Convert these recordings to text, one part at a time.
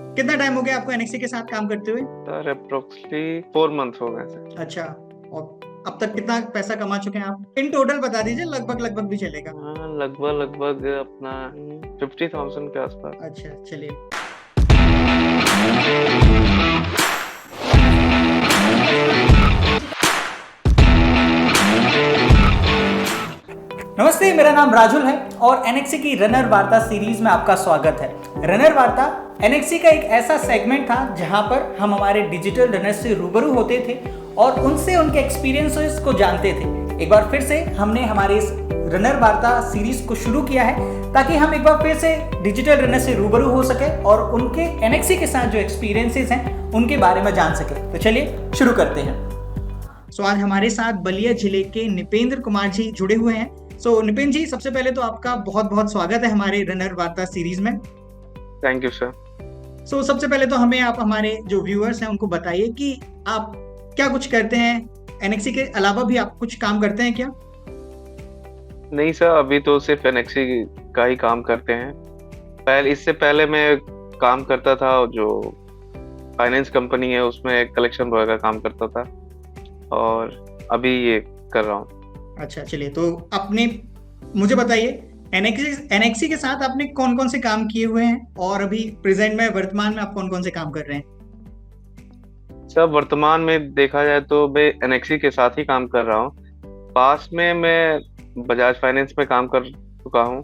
कितना टाइम हो गया आपको एनएक्सी के साथ काम करते हुए? सर अप्रोक्सली 4 मंथ हो गए सर। अच्छा। और अब तक कितना पैसा कमा चुके हैं आप? इन टोटल बता दीजिए, लगभग लगभग भी चलेगा। हाँ, लगभग लगभग अपना 50,000 के आसपास। अच्छा, चलिए। नमस्ते, मेरा नाम राजुल है और एनएक्सी की रनर वार्ता सीरीज में आपका स्वागत है। रनर वार्ता एनएक्सी का एक ऐसा सेगमेंट था जहां पर हम हमारे डिजिटल रनर्स से रूबरू होते थे और उनसे उनके एक्सपीरियंसेस को जानते थे। एक बार फिर से हमने हमारे इस रनर वार्ता सीरीज को शुरू किया है ताकि हम एक बार फिर से डिजिटल रनर से रूबरू हो सके और उनके एनएक्सी के साथ जो एक्सपीरियंसेस हैं उनके बारे में जान सके। तो चलिए शुरू करते हैं। आज हमारे साथ बलिया जिले के निपेंद्र कुमार जी जुड़े हुए हैं। निपेंद्र जी, सबसे पहले तो आपका बहुत बहुत स्वागत है हमारे रनर वार्ता सीरीज में। Thank you sir. सबसे पहले तो हमें आप हमारे जो व्यूअर्स हैं उनको बताइए कि आप क्या कुछ करते हैं, एनएक्सी के अलावा भी आप कुछ काम करते हैं क्या? नहीं सर, अभी तो सिर्फ एनएक्सी का ही काम करते हैं। इससे पहले मैं काम करता था, जो फाइनेंस कंपनी है उसमें कलेक्शन बॉय का काम करता था और अभी ये कर रहा हूँ। अच्छा, चलिए। तो आपने मुझे बताइए, एनएक्सी के साथ आपने कौन कौन से काम किए हुए हैं और अभी प्रेजेंट में, वर्तमान में आप कौन कौन से काम कर रहे हैं? सर वर्तमान में देखा जाए तो मैं एनएक्सी के साथ ही काम कर रहा हूँ। पास में मैं बजाज फाइनेंस में काम कर चुका हूँ।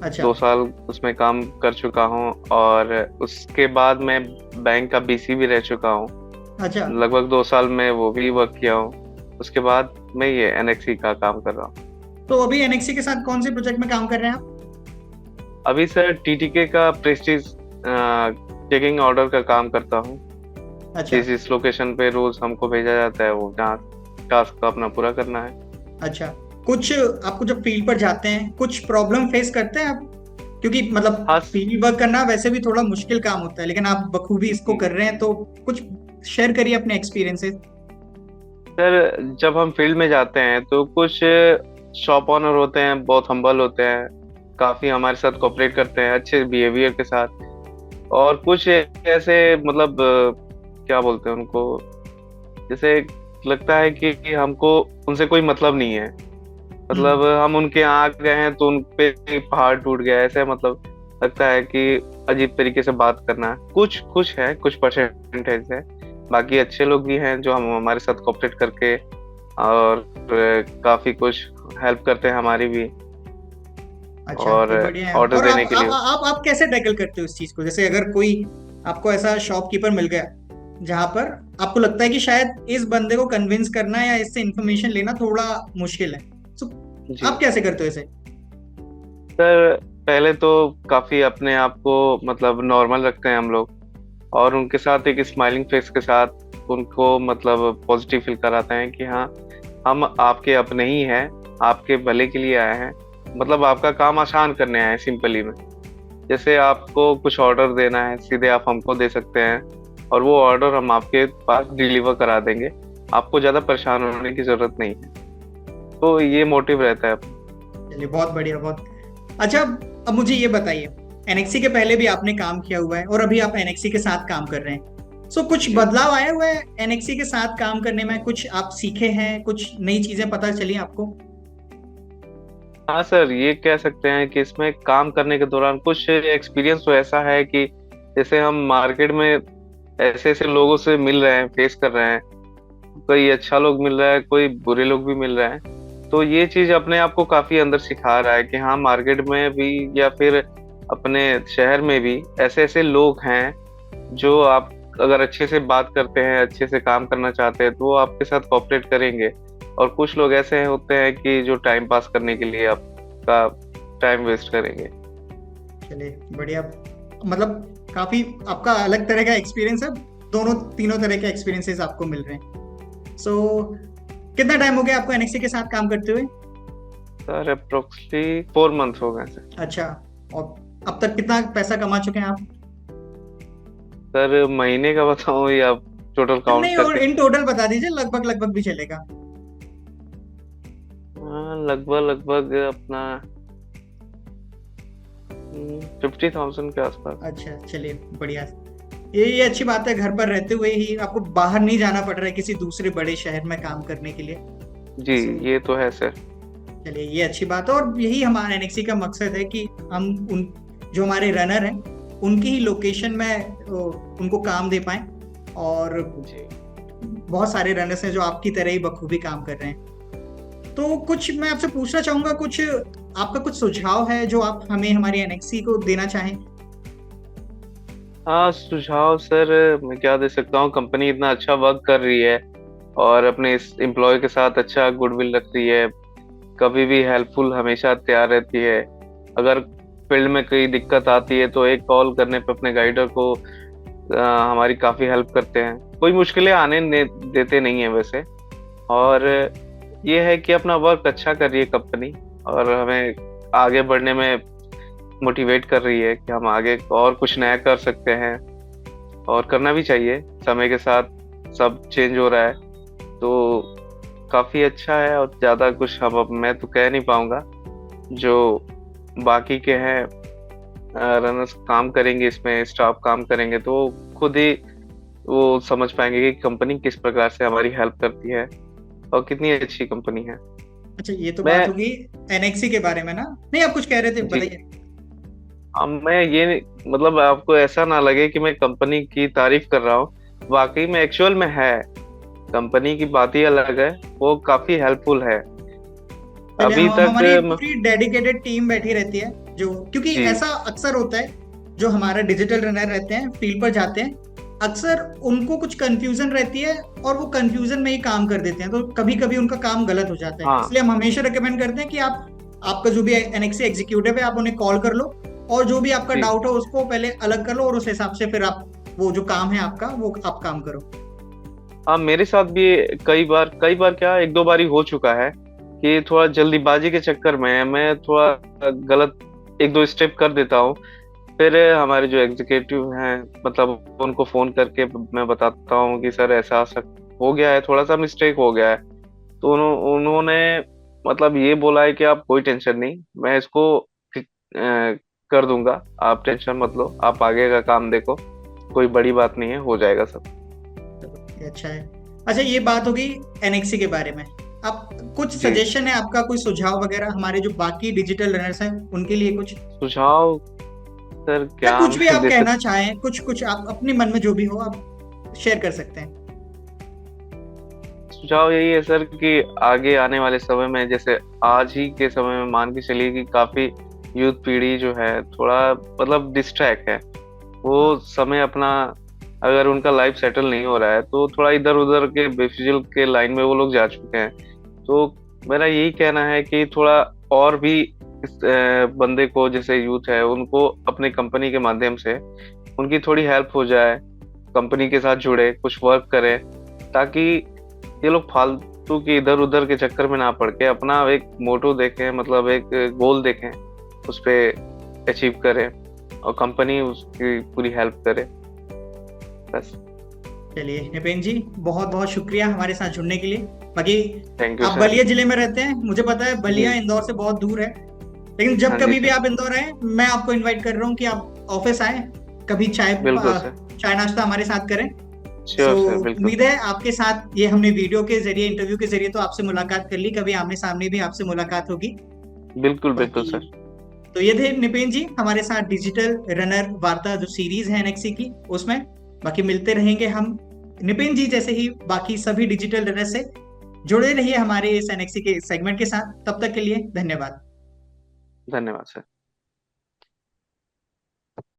अच्छा। 2 साल उसमें काम कर चुका हूँ और उसके बाद मैं बैंक का बीसी भी रह चुका हूँ। अच्छा। लगभग 2 साल में वो भी वर्क किया हूँ। उसके बाद मैं ये एनएक्सी का काम कर रहा हूँ। तो अभी एनएक्सी के साथ कौन से प्रोजेक्ट में काम कर रहे हैं आप? अभी सर टीटीके का प्रेस्टीज चेकिंग ऑर्डर का काम करता हूँ। अच्छा। जिस जिस लोकेशन पे रोज हमको भेजा जाता है वो जहाँ टास्क अपना पूरा करना है। अच्छा। कुछ आपको जब फील्ड पर जाते हैं कुछ प्रॉब्लम फेस करते हैं आप? क्योंकि मतलब हाँ फील्ड वर्क करना वैसे भी थोड़ा मुश्किल काम होता है, लेकिन आप बखूबी इसको जी कर रहे हैं, तो कुछ शेयर करिए अपने एक्सपीरियंसेस। सर, जब हम फील्ड में जाते हैं तो कुछ शॉप ऑनर होते हैं, बहुत हम्बल होते हैं, काफी हमारे साथ कोऑपरेट करते हैं अच्छे बिहेवियर के साथ। और कुछ ऐसे मतलब क्या बोलते हैं उनको, जैसे लगता है कि हमको उनसे कोई मतलब नहीं है। मतलब हम्म। हम उनके यहाँ आ गए हैं तो उन पे पहाड़ टूट गया ऐसे, मतलब लगता है कि अजीब तरीके से बात करना है। कुछ कुछ है, कुछ परसेंटेज है, बाकी अच्छे लोग भी हैं जो हम हमारे साथ कोऑपरेट करके और काफी कुछ हेल्प करते हैं हमारी भी, अच्छा, और ये बढ़िया है। ऑर्डर और देने के लिए। आप कैसे टैकल करते हो इस चीज को? जैसे अगर कोई आपको ऐसा शॉपकीपर मिल गया जहां पर आपको लगता है कि शायद इस बंदे को कन्विंस करना या इससे इंफॉर्मेशन लेना थोड़ा मुश्किल है, तो जी आप कैसे करते हो इसे? सर, पहले तो काफी अपने आप को मतलब नॉर्मल रखते हैं हम लोग, और उनके साथ एक स्माइलिंग फेस के साथ उनको मतलब पॉजिटिव फील कराते हैं कि हाँ, हम आपके अपने ही हैं, आपके भले के लिए आए हैं, मतलब आपका काम आसान करने आए हैं सिंपली में। जैसे आपको कुछ ऑर्डर देना है, सीधे आप हमको दे सकते हैं और वो ऑर्डर हम आपके पास डिलीवर करा देंगे। आपको ज़्यादा परेशान होने की ज़रूरत नहीं है। तो ये मोटिव रहता है। चलिए, बहुत बढ़िया, बहुत अच्छा। अब मुझे ये बताइए, एनएक्सी के पहले भी आपने काम किया हुआ है और अभी आप एनएक्सी के साथ काम कर रहे हैं, कुछ जी बदलाव आया हुआ है एनएक्सी के साथ काम करने में? कुछ आप सीखे हैं, कुछ नई चीजें पता चली आपको? हाँ सर, ये कह सकते हैं कि इसमें काम करने के दौरान कुछ एक्सपीरियंस तो ऐसा है कि जैसे हम मार्केट में ऐसे ऐसे लोगों से मिल रहे हैं, फेस कर रहे हैं। कोई अच्छा लोग मिल रहा है, कोई बुरे लोग भी मिल रहे हैं। तो ये चीज अपने आप को काफी अंदर सिखा रहा है कि हाँ, मार्केट में भी या फिर अपने शहर में भी ऐसे ऐसे लोग हैं जो आप अगर अच्छे से बात करते हैं, अच्छे से काम करना चाहते हैं तो वो आपके साथ कोऑपरेट करेंगे। और कुछ लोग ऐसे होते हैं कि जो टाइम पास करने के लिए आपका टाइम वेस्ट करेंगे। चलिए, बढ़िया। मतलब काफी आपका अलग तरह का एक्सपीरियंस है, दोनों तीनों तरह के एक्सपीरियंसेस आपको मिल रहे हैं। कितना टाइम हो गया आपको एनएक्सी के साथ काम करते हुए? सर अप्रोक्सली 4 मंथ हो गए सर। अच्छा। और अब तक कितना पैसा कमा चुके हैं आप? सर महीने का बताऊं या टोटल काउंट नहीं, और करके? इन टोटल बता दीजिए, लगभग लगभग भी चलेगा। हाँ, लगभग लगभग अपना 50,000 के आसपास। अच्छा, चलिए, बढ़िया। ये अच्छी बात है, घर पर रहते हुए ही आपको बाहर नहीं जाना पड़ रहा है किसी दूसरे बड़े शहर में काम करने के लिए। जी, सो ये तो है सर। चलिए, ये अच्छी बात है, और यही हमारा एनएक्सी का मकसद है कि हम उन जो हमारे रनर हैं उनकी ही लोकेशन में उनको काम दे पाएं। और जी। बहुत सारे रनर्स हैं जो आपकी तरह ही बखूबी काम कर रहे हैं। तो कुछ मैं आपसे पूछना चाहूंगा, कुछ आपका कुछ सुझाव है जो आप हमें हमारी एनएक्सी को देना चाहें? हाँ, सुझाव सर मैं क्या दे सकता हूँ, कंपनी इतना अच्छा वर्क कर रही है और अपने इस एम्प्लॉय के साथ अच्छा गुडविल रख रही है, कभी भी हेल्पफुल हमेशा तैयार रहती है। अगर फील्ड में कोई दिक्कत आती है तो एक कॉल करने पे अपने गाइडर को हमारी काफ़ी हेल्प करते हैं, कोई मुश्किलें देते नहीं है वैसे। और ये है कि अपना वर्क अच्छा कर रही है कंपनी और हमें आगे बढ़ने में मोटिवेट कर रही है कि हम आगे और कुछ नया कर सकते हैं, और करना भी चाहिए। समय के साथ सब चेंज हो रहा है तो काफ़ी अच्छा है। और ज़्यादा कुछ हम अब मैं तो कह नहीं पाऊंगा, जो बाकी के हैं रनर्स काम करेंगे, इसमें स्टाफ काम करेंगे तो खुद ही वो समझ पाएंगे कि कंपनी किस प्रकार से हमारी हेल्प करती है और कितनी अच्छी कंपनी है। अच्छा, ये तो बात मैं होगी एनएक्सी के बारे में ना। नहीं, आप कुछ कह रहे थे, जी, बताइए। अब मैं ये मतलब आपको ऐसा ना लगे कि मैं कंपनी की तारीफ कर रहा हूँ, वाकई में एक्चुअल में है, कंपनी की बात ही अलग है, वो काफी हेल्पफुल है चलिए, अभी हम तक। हमारी एक पूरी डेडिकेटेड टीम बैठी रहती है, जो क्योंकि जी। ऐसा अक्सर होता है, जो हमारा डिजिटल रनर रहते हैं फील्ड पर जाते हैं, अक्सर उनको कुछ कंफ्यूजन रहती है और वो कंफ्यूजन में ही काम कर देते हैं, तो कभी कभी उनका काम गलत हो जाता है। हाँ। इसलिए हम हमेशा रिकमेंड करते हैं कि आप आपका जो भी एनएक्सी एग्जीक्यूटिव है आप उन्हें कॉल कर लो, और जो भी आपका जी। डाउट हो उसको पहले अलग कर लो, और उस हिसाब से फिर आप वो जो काम है आपका वो आप काम करो। हाँ, मेरे साथ भी कई बार क्या एक दो बार ही हो चुका है कि थोड़ा जल्दीबाजी के चक्कर में मैं थोड़ा गलत एक दो स्टेप कर देता हूँ। फिर हमारे जो एग्जीक्यूटिव हैं, मतलब उनको फोन करके मैं बताता हूँ कि सर ऐसा ऐसा हो गया है, थोड़ा सा मिस्टेक हो गया है। तो उन्होंने मतलब ये बोला है कि आप कोई टेंशन नहीं, मैं इसको कर दूंगा, आप टेंशन मत लो, आप आगे का काम देखो, कोई बड़ी बात नहीं है, हो जाएगा सब। ये अच्छा है। अच्छा, ये बात होगी एनएक्सी के बारे में। आप कुछ जी। सजेशन है आपका, कोई सुझाव वगैरह हमारे जो बाकी डिजिटल रनर्स हैं उनके लिए कुछ, सुझाव सर या क्या कुछ भी मैं आप दे कहना सकता। चाहें, कुछ कुछ आप अपने मन में जो भी हो आप शेयर कर सकते हैं। सुझाव यही है सर कि आगे आने वाले समय में, जैसे आज ही के समय में मान के चलिए कि काफी यूथ पीढ़ी जो है थोड़ा मतलब डिस्ट्रैक्ट है, वो हाँ, समय अपना, अगर उनका लाइफ सेटल नहीं हो रहा है तो थोड़ा इधर उधर के बेफिजुल के लाइन में वो लोग जा चुके हैं। तो मेरा यही कहना है कि थोड़ा और भी इस बंदे को, जैसे यूथ है, उनको अपने कंपनी के माध्यम से उनकी थोड़ी हेल्प हो जाए, कंपनी के साथ जुड़े, कुछ वर्क करे, ताकि ये लोग फालतू के इधर उधर के चक्कर में ना पड़ के अपना एक मोटो देखें, मतलब एक गोल देखें, उस पे अचीव करें और कंपनी उसकी पूरी हेल्प करे, बस। चलिए निपेन जी, बहुत बहुत शुक्रिया हमारे साथ जुड़ने के लिए। बाकी थैंक यू आप सर। बलिया जिले में रहते हैं, मुझे पता है बलिया जी। इंदौर से बहुत दूर है, लेकिन जब हाँ जी कभी भी सर। आप इंदौर आए मैं आपको इनवाइट कर रहा हूँ कि आप ऑफिस आए, कभी बिल्कुल सर। चाय नाश्ता हमारे साथ करें। सो श्योर सर, बिल्कुल। उम्मीद है आपके साथ ये हमने वीडियो के जरिए, इंटरव्यू के जरिए तो आपसे मुलाकात कर ली, कभी आमने सामने भी आपसे मुलाकात होगी। बिल्कुल बिल्कुल बाकी सर। तो ये थे निपेन जी हमारे साथ डिजिटल रनर वार्ता जो सीरीज है एनएक्सी की, उसमें। बाकी मिलते रहेंगे हम निपेन जी जैसे ही बाकी सभी डिजिटल रनर से। जुड़े रहिए हमारे इस एनएक्सी के सेगमेंट के साथ, तब तक के लिए धन्यवाद। धन्यवाद सर।